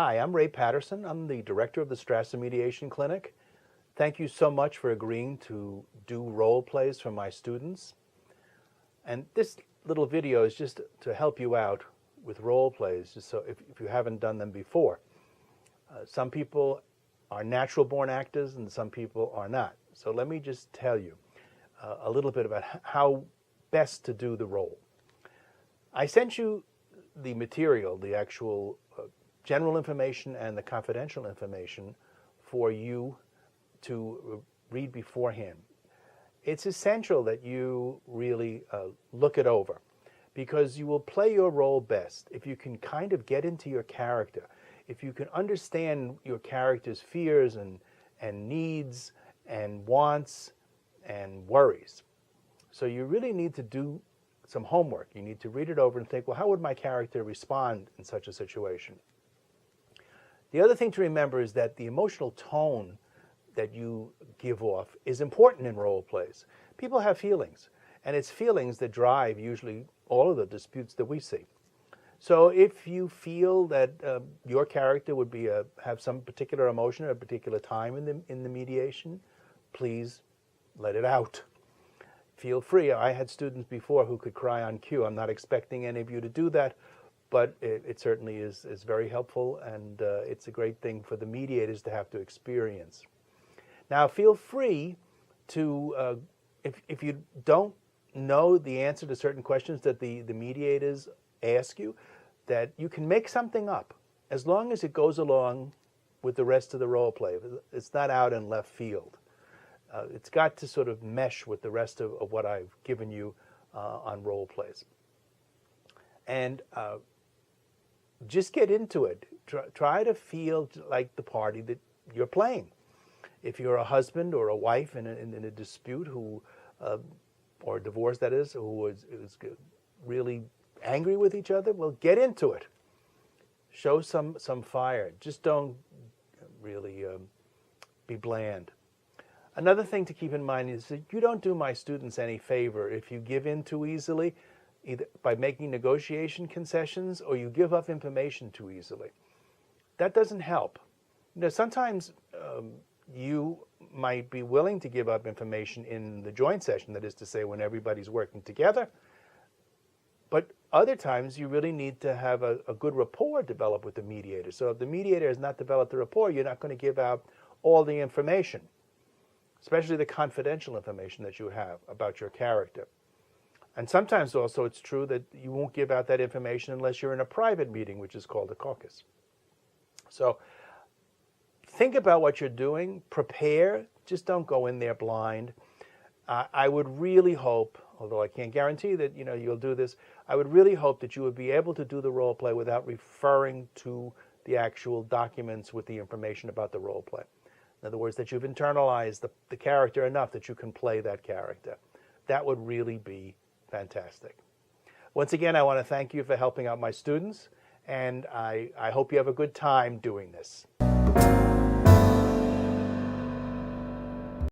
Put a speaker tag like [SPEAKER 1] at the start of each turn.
[SPEAKER 1] Hi, I'm Ray Patterson. I'm the director of the Strasser Mediation Clinic. Thank you so much for agreeing to do role plays for my students. And this little video is just to help you out with role plays, just so if you haven't done them before. Some people are natural born actors and some people are not. So let me just tell you a little bit about how best to do the role. I sent you the material, the actual general information and the confidential information for you to read beforehand. It's essential that you really look it over, because you will play your role best if you can kind of get into your character, if you can understand your character's fears and needs and wants and worries. So you really need to do some homework. You need to read it over and think, well, how would my character respond in such a situation? The other thing to remember is that the emotional tone that you give off is important in role plays. People have feelings, and it's feelings that drive usually all of the disputes that we see. So if you feel that your character would be have some particular emotion at a particular time in the mediation, please let it out. Feel free. I had students before who could cry on cue. I'm not expecting any of you to do that, but it certainly is very helpful, and it's a great thing for the mediators to have to experience. Now, feel free to, if you don't know the answer to certain questions that the mediators ask you, that you can make something up as long as it goes along with the rest of the role play. It's not out in left field. It's got to sort of mesh with the rest of what I've given you on role plays. And just get into it. Try to feel like the party that you're playing. If you're a husband or a wife in a dispute or a divorce, that is, who is really angry with each other, well, get into it. Show some fire. Just don't really be bland. Another thing to keep in mind is that you don't do my students any favor if you give in too easily, either by making negotiation concessions or you give up information too easily. That doesn't help. You know, sometimes you might be willing to give up information in the joint session, that is to say, when everybody's working together, but other times you really need to have a good rapport developed with the mediator. So if the mediator has not developed the rapport, you're not going to give out all the information, especially the confidential information that you have about your character. And sometimes also it's true that you won't give out that information unless you're in a private meeting, which is called a caucus. So think about what you're doing, prepare, just don't go in there blind. I would really hope, although I can't guarantee that you'll do this, I would really hope that you would be able to do the role play without referring to the actual documents with the information about the role play. In other words, that you've internalized the character enough that you can play that character. That would really be fantastic. Once again, I want to thank you for helping out my students, and I hope you have a good time doing this.